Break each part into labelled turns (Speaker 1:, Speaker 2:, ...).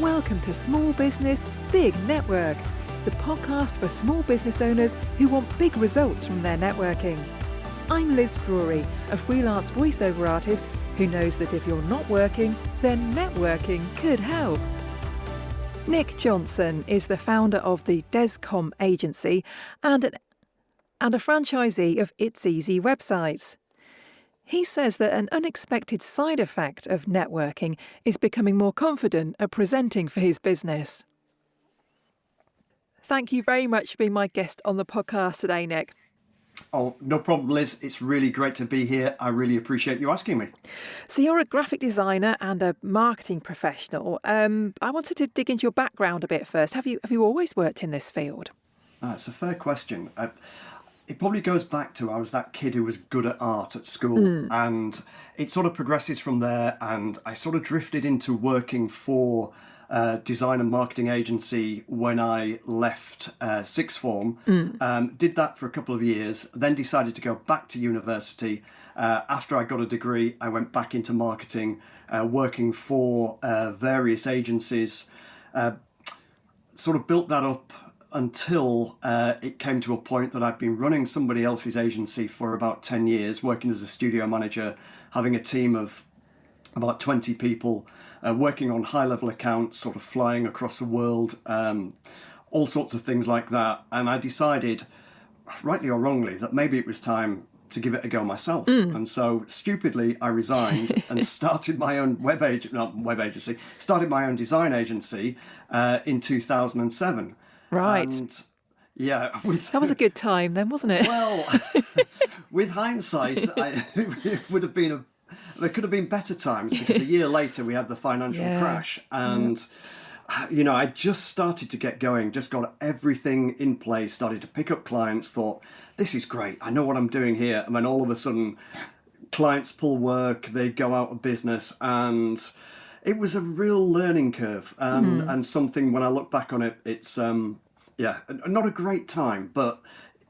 Speaker 1: Welcome to Small Business, Big Network, the podcast for small business owners who want big results from their networking. I'm Liz Drury, a freelance voiceover artist who knows that if you're not working, then networking could help. Nic Johnson is the founder of the Descom agency and a franchisee of It's Easy websites. He says that an unexpected side effect of networking is becoming more confident at presenting for his business. Thank you very much for being my guest on the podcast today, Nic.
Speaker 2: Oh, no problem, Liz. It's really great to be here. I really appreciate you asking me.
Speaker 1: So you're a graphic designer and a marketing professional. I wanted to dig into your background a bit first. Have you always worked in this field?
Speaker 2: It's a fair question. It probably goes back to I was that kid who was good at art at school, and it sort of progresses from there, and I sort of drifted into working for a design and marketing agency when I left sixth form. Did that for a couple of years, then decided to go back to university. After I got a degree, I went back into marketing, working for various agencies, sort of built that up until it came to a point that I'd been running somebody else's agency for about 10 years, working as a studio manager, having a team of about 20 people, working on high-level accounts, sort of flying across the world, all sorts of things like that. And I decided, rightly or wrongly, that maybe it was time to give it a go myself. And so, stupidly, I resigned and started my own started my own design agency in 2007.
Speaker 1: Right.
Speaker 2: And yeah,
Speaker 1: That was a good time then, wasn't it?
Speaker 2: Well, with hindsight, it would have been there could have been better times, because a year later we had the financial crash, and I just started to get going, just got everything in place, started to pick up clients, thought this is great, I know what I'm doing here, and then all of a sudden clients pull work, they go out of business, and it was a real learning curve, and something, when I look back on it, it's not a great time, but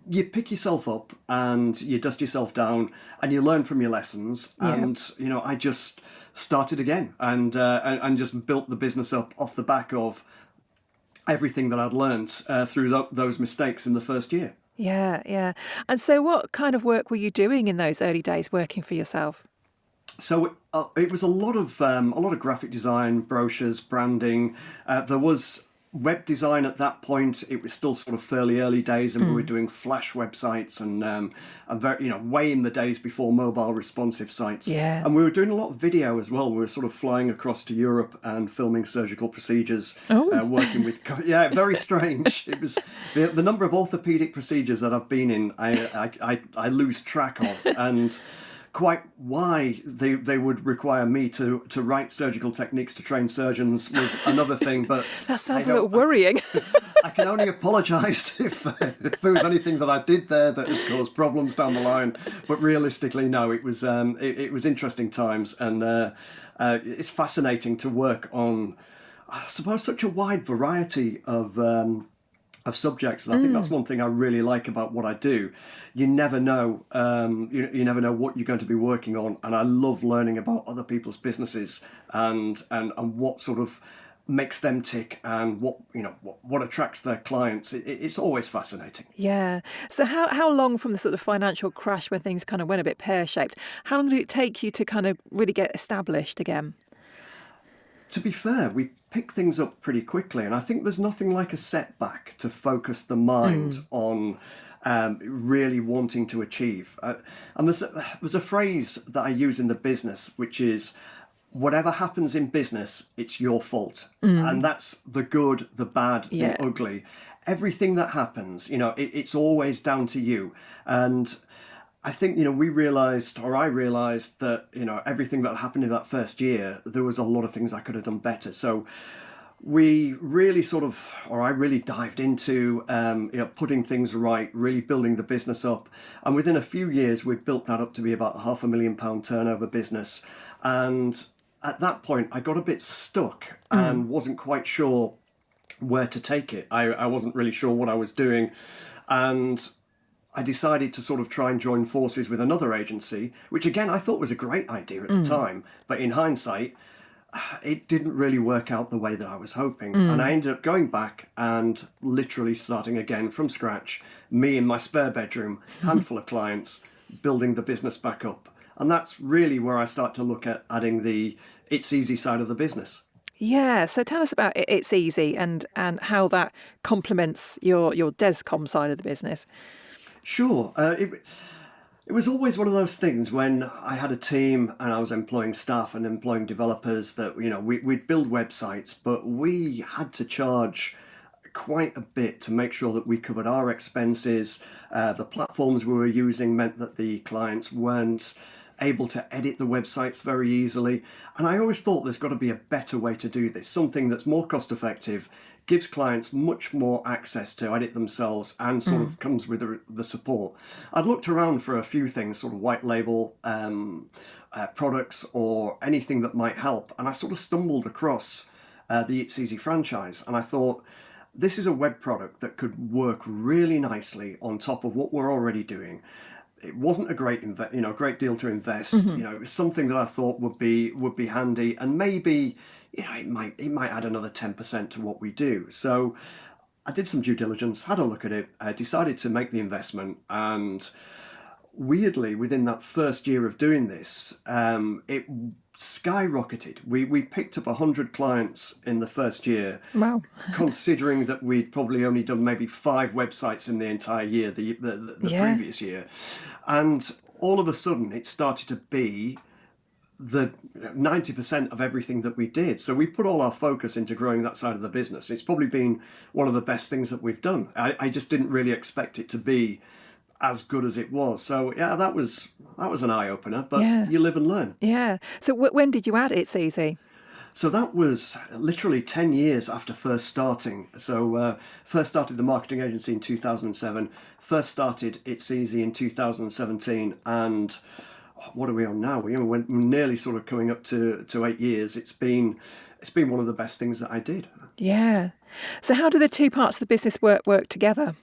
Speaker 2: you pick yourself up and you dust yourself down and you learn from your lessons. Yeah. And I just started again and just built the business up off the back of everything that I'd learned through those mistakes in the first year.
Speaker 1: Yeah. And so what kind of work were you doing in those early days working for yourself?
Speaker 2: So it was a lot of graphic design, brochures, branding. There was web design at that point. It was still sort of fairly early days, and we were doing Flash websites and very, way in the days before mobile responsive sites.
Speaker 1: Yeah.
Speaker 2: And we were doing a lot of video as well. We were sort of flying across to Europe and filming surgical procedures, working with very strange. It was the number of orthopedic procedures that I've been in. I lose track of, and quite why they would require me to write surgical techniques to train surgeons was another thing. But
Speaker 1: that sounds a little worrying.
Speaker 2: I can only apologise if there was anything that I did there that has caused problems down the line. But realistically, no, it was interesting times, and it's fascinating to work on, I suppose, such a wide variety of subjects, and I think that's one thing I really like about what I do. You never know, you never know what you're going to be working on, and I love learning about other people's businesses and what sort of makes them tick, and what attracts their clients. It's always fascinating.
Speaker 1: Yeah. So how long from the sort of financial crash when things kind of went a bit pear-shaped, how long did it take you to kind of really get established again?
Speaker 2: To be fair, we pick things up pretty quickly, and I think there's nothing like a setback to focus the mind on really wanting to achieve. And there's a phrase that I use in the business, which is, whatever happens in business, it's your fault. And that's the good, the bad, the ugly. Everything that happens, it's always down to you. And I think, I realised that, everything that happened in that first year, there was a lot of things I could have done better. So we really I really dived into, putting things right, really building the business up. And within a few years, we built that up to be about £500,000 turnover business. And at that point, I got a bit stuck and wasn't quite sure where to take it. I wasn't really sure what I was doing. And I decided to sort of try and join forces with another agency, which again I thought was a great idea at the time. But in hindsight, it didn't really work out the way that I was hoping. And I ended up going back and literally starting again from scratch, me in my spare bedroom, handful of clients, building the business back up. And that's really where I start to look at adding the It's Easy side of the business.
Speaker 1: Yeah, so tell us about It's Easy and how that complements your Descom side of the business.
Speaker 2: Sure. It was always one of those things when I had a team and I was employing staff and employing developers that, we'd build websites, but we had to charge quite a bit to make sure that we covered our expenses. The platforms we were using meant that the clients weren't able to edit the websites very easily. And I always thought there's got to be a better way to do this, something that's more cost effective, gives clients much more access to edit themselves, and sort of comes with the support. I'd looked around for a few things, sort of white label products or anything that might help. And I sort of stumbled across the It's Easy franchise. And I thought, this is a web product that could work really nicely on top of what we're already doing. It wasn't a great deal to invest. It was something that I thought would be handy, and maybe it might add another 10% to what we do. So I did some due diligence, had a look at it, decided to make the investment, and weirdly, within that first year of doing this, it skyrocketed. We picked up 100 clients in the first year.
Speaker 1: Wow.
Speaker 2: Considering that we'd probably only done maybe 5 websites in the entire year, the previous year. And all of a sudden it started to be the 90% of everything that we did. So we put all our focus into growing that side of the business. It's probably been one of the best things that we've done. I just didn't really expect it to be as good as it was. So yeah, that was an eye-opener, but you live and learn.
Speaker 1: Yeah. So when did you add It's Easy?
Speaker 2: So that was literally 10 years after first starting. So first started the marketing agency in 2007, first started It's Easy in 2017, and what are we on now? We're nearly sort of coming up to 8 years. It's been one of the best things that I did.
Speaker 1: Yeah. So how do the two parts of the business work together?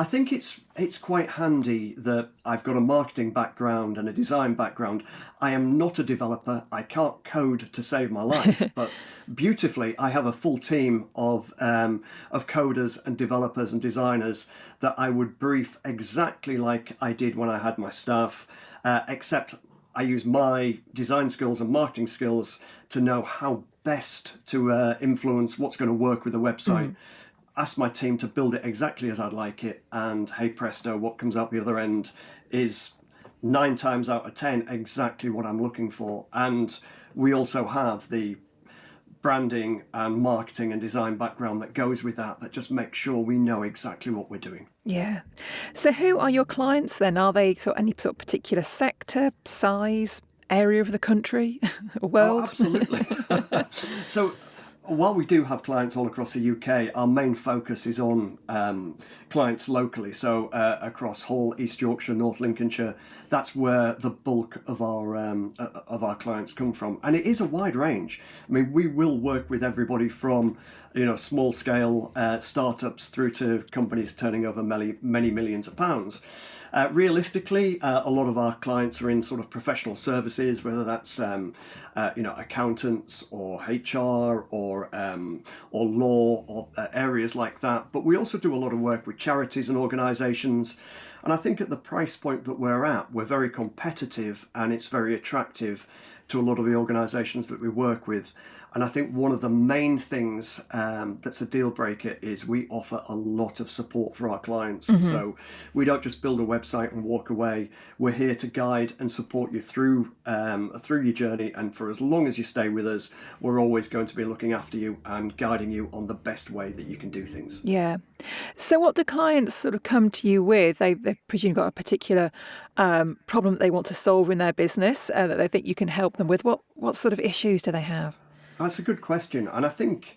Speaker 2: I think it's quite handy that I've got a marketing background and a design background. I am not a developer. I can't code to save my life, but beautifully, I have a full team of coders and developers and designers that I would brief exactly like I did when I had my staff, except I use my design skills and marketing skills to know how best to influence what's going to work with the website. Ask my team to build it exactly as I'd like it, and hey presto, what comes out the other end is 9 times out of 10 exactly what I'm looking for. And we also have the branding and marketing and design background that goes with that just makes sure we know exactly what we're doing.
Speaker 1: Yeah. So who are your clients then? Are they any sort of particular sector, size, area of the country, world?
Speaker 2: Oh, absolutely. So while we do have clients all across the UK, our main focus is on clients locally. So across Hull, East Yorkshire, North Lincolnshire, that's where the bulk of our clients come from. And it is a wide range. I mean, we will work with everybody from small scale startups through to companies turning over many millions of pounds. Realistically, a lot of our clients are in sort of professional services, whether that's accountants or HR or law or areas like that. But we also do a lot of work with charities and organisations. And I think at the price point that we're at, we're very competitive, and it's very attractive to a lot of the organisations that we work with. And I think one of the main things that's a deal breaker is we offer a lot of support for our clients. So we don't just build a website and walk away. We're here to guide and support you through your journey. And for as long as you stay with us, we're always going to be looking after you and guiding you on the best way that you can do things.
Speaker 1: Yeah. So what do clients sort of come to you with? They've presumably got a particular problem that they want to solve in their business that they think you can help them with. What sort of issues do they have?
Speaker 2: That's a good question, and I think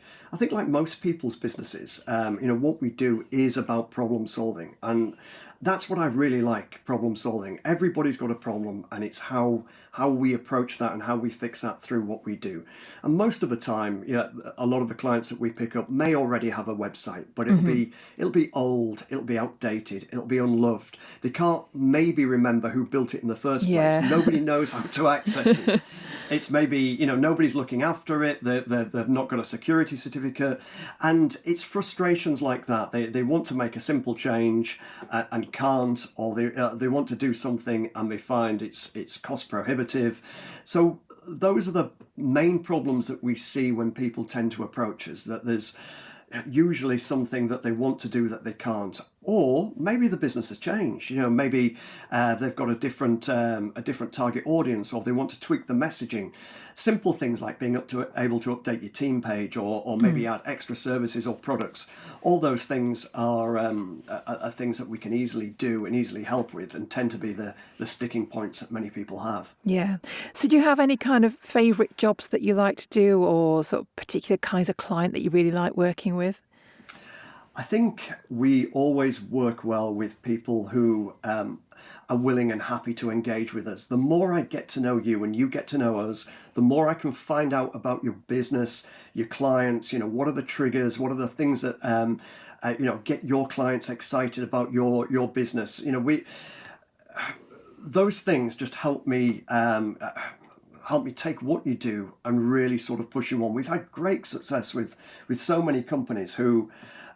Speaker 2: like most people's businesses, what we do is about problem solving, and that's what I really like, problem solving. Everybody's got a problem, and it's how we approach that and how we fix that through what we do. And most of the time, a lot of the clients that we pick up may already have a website, but it'll be old, it'll be outdated, it'll be unloved. They can't maybe remember who built it in the first place. Nobody knows how to access it. It's maybe, nobody's looking after it. They've not got a security certificate. And it's frustrations like that. They want to make a simple change and can't, or they want to do something and they find it's cost prohibitive. So those are the main problems that we see when people tend to approach us, that there's usually something that they want to do that they can't, or maybe the business has changed. Maybe they've got a different target audience, or they want to tweak the messaging. Simple things like being able to update your team page, or maybe add extra services or products. All those things are things that we can easily do and easily help with, and tend to be the sticking points that many people have.
Speaker 1: Yeah. So do you have any kind of favourite jobs that you like to do, or sort of particular kinds of client that you really like working with?
Speaker 2: I think we always work well with people who are willing and happy to engage with us. The more I get to know you and you get to know us, the more I can find out about your business, your clients. What are the triggers? What are the things that get your clients excited about your business? Those things just help me take what you do and really sort of push you on. We've had great success with so many companies who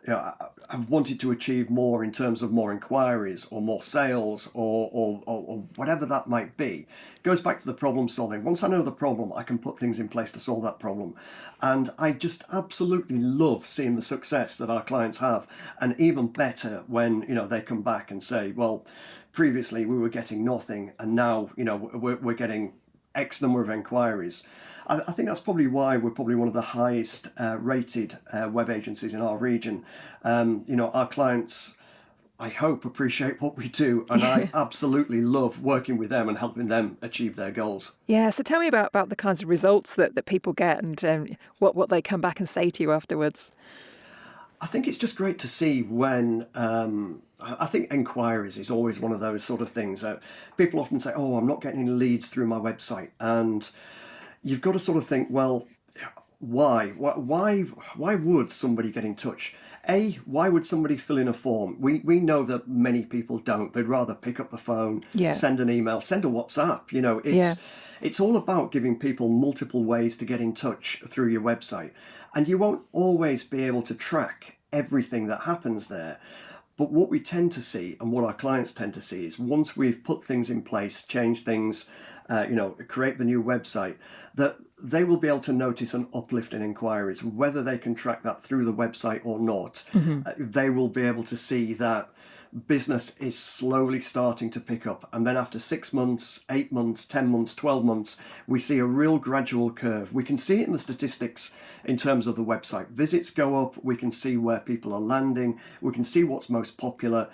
Speaker 2: have wanted to achieve more in terms of more inquiries or more sales or whatever that might be. It goes back to the problem solving. Once I know the problem, I can put things in place to solve that problem. And I just absolutely love seeing the success that our clients have. And even better when, they come back and say, well, previously we were getting nothing, and now, we're getting X number of inquiries. I think that's probably why we're probably one of the highest rated web agencies in our region. Our clients, I hope, appreciate what we do, and I absolutely love working with them and helping them achieve their goals.
Speaker 1: Yeah, so tell me about the kinds of results that people get, and what they come back and say to you afterwards.
Speaker 2: I think it's just great to see when, I think inquiries is always one of those sort of things. People often say, oh, I'm not getting any leads through my website. And you've got to sort of think, well, why? Why would somebody get in touch? Why would somebody fill in a form? We know that many people don't. They'd rather pick up the phone, send an email, send a WhatsApp. It's all about giving people multiple ways to get in touch through your website. And you won't always be able to track everything that happens there. But what we tend to see, and what our clients tend to see, is once we've put things in place, change things, create the new website, that they will be able to notice an uplift in inquiries. Whether they can track that through the website or not, they will be able to see that business is slowly starting to pick up. And then after 6 months, 8 months, 10 months, 12 months, we see a real gradual curve. We can see it in the statistics in terms of the website. Visits go up, we can see where people are landing, we can see what's most popular.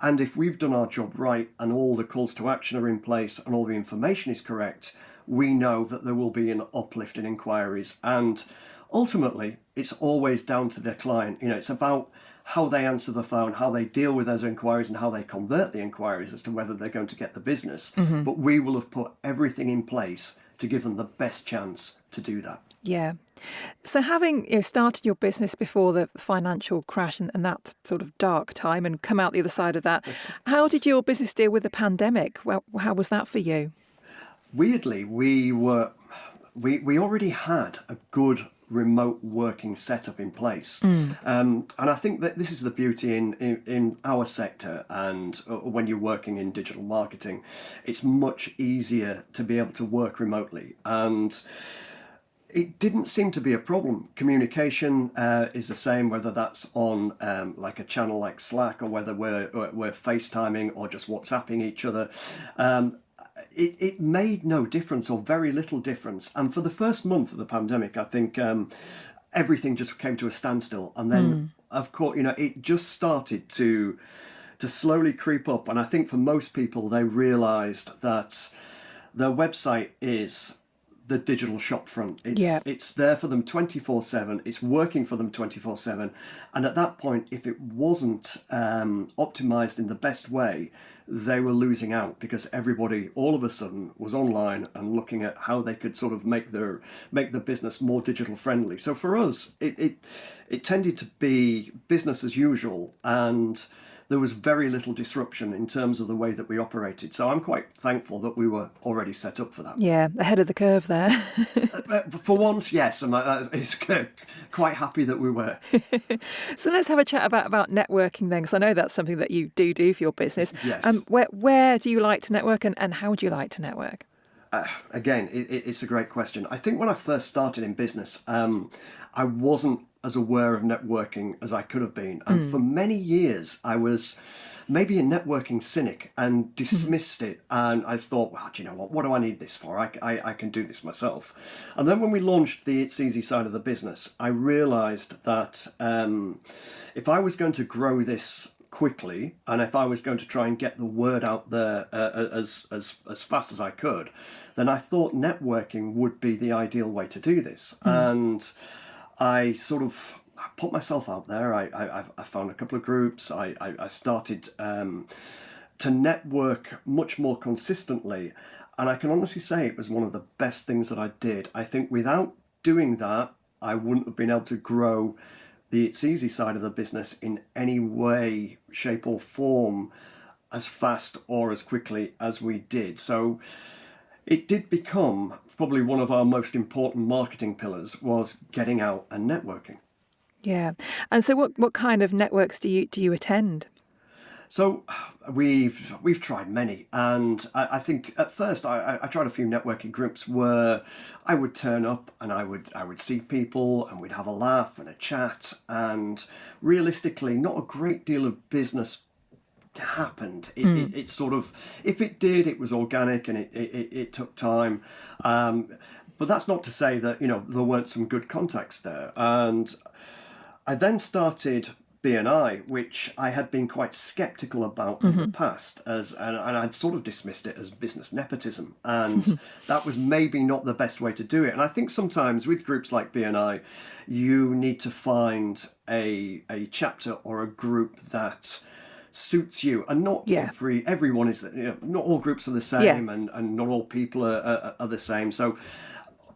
Speaker 2: And if we've done our job right and all the calls to action are in place and all the information is correct, we know that there will be an uplift in inquiries. And ultimately, it's always down to the client. It's about how they answer the phone, how they deal with those inquiries, and how they convert the inquiries as to whether they're going to get the business. But we will have put everything in place to give them the best chance to do that.
Speaker 1: Yeah. So having started your business before the financial crash and that sort of dark time, and come out the other side of that, how did your business deal with the pandemic? Well, how was that for you?
Speaker 2: Weirdly, we already had a good remote working setup in place. And I think that this is the beauty in our sector, and when you're working in digital marketing, it's much easier to be able to work remotely. And it didn't seem to be a problem. Communication is the same, whether that's on like a channel like Slack, or whether we're FaceTiming or just WhatsApping each other. It made no difference, or very little difference. And for the first month of the pandemic, I think everything just came to a standstill. And then, of course, it just started to slowly creep up. And I think for most people, they realised that their website is the digital shop front. It's there for them 24/7. It's working for them 24/7. And at that point, if it wasn't optimized in the best way, they were losing out, because everybody all of a sudden was online and looking at how they could sort of make the business more digital friendly. So for us, it tended to be business as usual, and there was very little disruption in terms of the way that we operated. So I'm quite thankful that we were already set up for that.
Speaker 1: Yeah, ahead of the curve there.
Speaker 2: For once, yes, and it's quite happy that we were.
Speaker 1: So let's have a chat about networking then, because I know that's something that you do for your business.
Speaker 2: Yes.
Speaker 1: Where do you like to network, and how do you like to network?
Speaker 2: Again, it's a great question. I think when I first started in business, I wasn't as aware of networking as I could have been. And for many years, I was maybe a networking cynic and dismissed it. And I thought, well, do you know what do I need this for? I can do this myself. And then when we launched the It's Easy side of the business, I realised that if I was going to grow this quickly, and if I was going to try and get the word out there as fast as I could, then I thought networking would be the ideal way to do this. And I sort of put myself out there. I found a couple of groups. I started to network much more consistently, and I can honestly say it was one of the best things that I did. I think without doing that, I wouldn't have been able to grow the It's Easy side of the business in any way, shape or form as fast or as quickly as we did. So it did become probably one of our most important marketing pillars, was getting out and networking.
Speaker 1: Yeah. And so what kind of networks do you attend?
Speaker 2: So we've tried many, and I think at first I tried a few networking groups where I would turn up and I would see people and we'd have a laugh and a chat, and realistically not a great deal of business happened. It sort of, if it did, it was organic and it took time. But that's not to say that, there weren't some good contacts there. And I then started BNI, which I had been quite sceptical about in the past, and I'd sort of dismissed it as business nepotism, and that was maybe not the best way to do it. And I think sometimes with groups like BNI, you need to find a chapter or a group that suits you, and not everyone is, not all groups are the same, and not all people are the same. So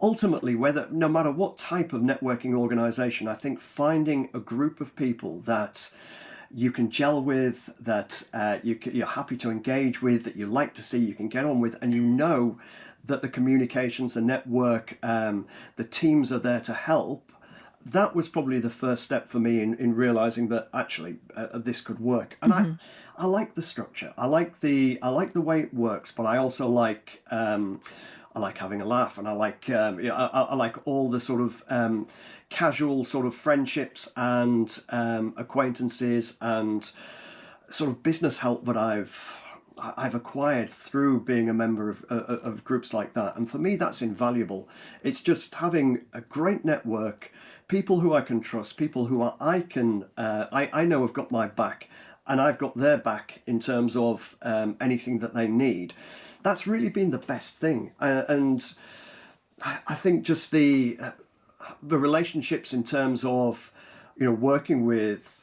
Speaker 2: ultimately, no matter what type of networking organization, I think finding a group of people that you can gel with, that you're happy to engage with, that you like to see, you can get on with, and that the communications, the network, the teams are there to help. That was probably the first step for me in realizing that actually this could work. And I like the structure. I like the way it works, but I also like having a laugh, and I like all the sort of casual sort of friendships and acquaintances and sort of business help that I've acquired through being a member of groups like that. And for me, that's invaluable. It's just having a great network, people who I can trust, people who I know have got my back, and I've got their back in terms of anything that they need. That's really been the best thing. And I think just the relationships in terms of, working with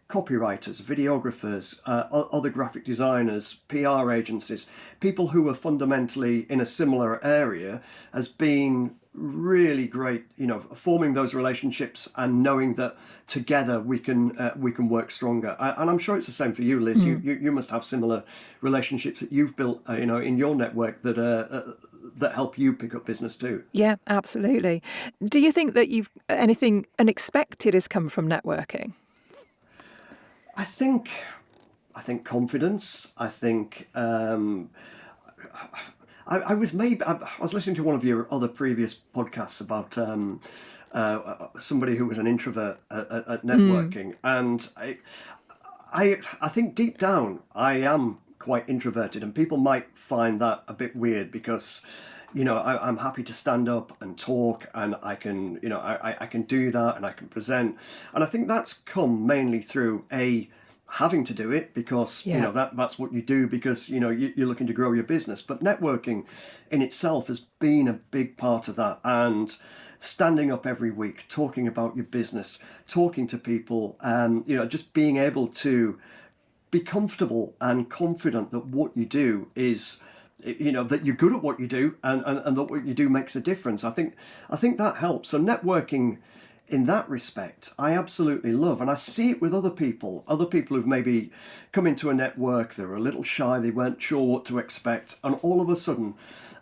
Speaker 2: copywriters, videographers, other graphic designers, PR agencies, people who are fundamentally in a similar area, has been really great, forming those relationships and knowing that together we can work stronger. And I'm sure it's the same for you, Liz. You must have similar relationships that you've built, in your network that help you pick up business too.
Speaker 1: Yeah, absolutely. Do you think that anything unexpected has come from networking?
Speaker 2: I think confidence. I think I was listening to one of your other previous podcasts about somebody who was an introvert at networking, and I think deep down I am quite introverted, and people might find that a bit weird because I'm happy to stand up and talk, and I can I can do that, and I can present, and I think that's come mainly through having to do it because that's what you do because you're looking to grow your business. But networking in itself has been a big part of that, and standing up every week, talking about your business, talking to people, just being able to be comfortable and confident that what you do is, that you're good at what you do, and that what you do makes a difference. I think that helps. So networking in that respect, I absolutely love, and I see it with other people who've maybe come into a network, they were a little shy, they weren't sure what to expect, and all of a sudden,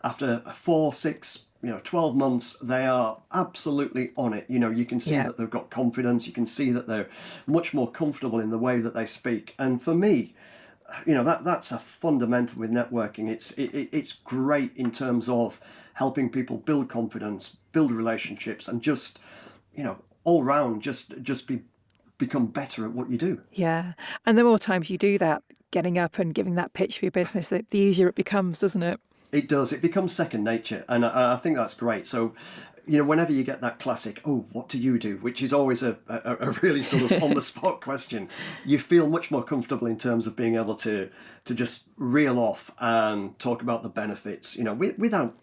Speaker 2: after 4, 6, 12 months, they are absolutely on it. You can see that they've got confidence, you can see that they're much more comfortable in the way that they speak. And for me, that's a fundamental with networking. It's great in terms of helping people build confidence, build relationships, and just all round just become better at what you do.
Speaker 1: Yeah. And the more times you do that, getting up and giving that pitch for your business, the easier it becomes, doesn't it?
Speaker 2: It does. It becomes second nature, and I think that's great. So, whenever you get that classic, "Oh, what do you do?" which is always a really sort of on the spot question, you feel much more comfortable in terms of being able to just reel off and talk about the benefits, without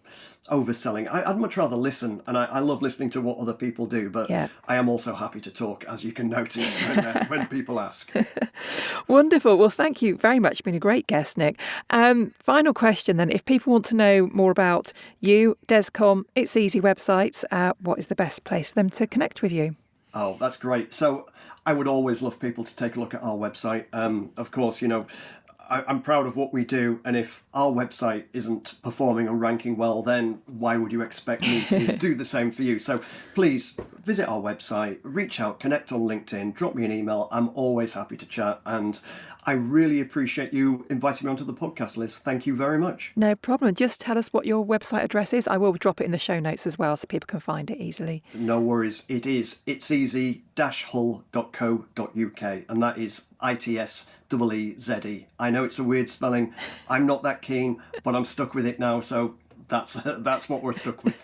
Speaker 2: overselling. I'd much rather listen, and I love listening to what other people do, but I am also happy to talk, as you can notice when people ask.
Speaker 1: Wonderful. Well, thank you very much. You've been a great guest, Nic. Final question then. If people want to know more about you, Descom, It's Easy websites, what is the best place for them to connect with you?
Speaker 2: Oh, that's great. So I would always love people to take a look at our website. Of course, I'm proud of what we do, and if our website isn't performing and ranking well, then why would you expect me to do the same for you? So please visit our website, reach out, connect on LinkedIn, drop me an email. I'm always happy to chat, and I really appreciate you inviting me onto the podcast, Liz. Thank you very much.
Speaker 1: No problem. Just tell us what your website address is. I will drop it in the show notes as well so people can find it easily.
Speaker 2: No worries. It is itseasy-hull.co.uk, and that is ITSEEZE. I know it's a weird spelling. I'm not that keen, but I'm stuck with it now, so that's what we're stuck with.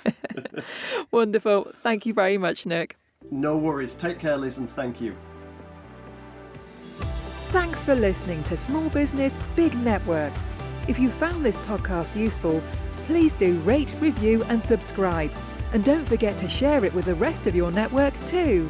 Speaker 1: Wonderful. Thank you very much, Nic.
Speaker 2: No worries. Take care, Liz, and thank you.
Speaker 1: Thanks for listening to Small Business, Big Network. If you found this podcast useful, please do rate, review and subscribe. And don't forget to share it with the rest of your network too.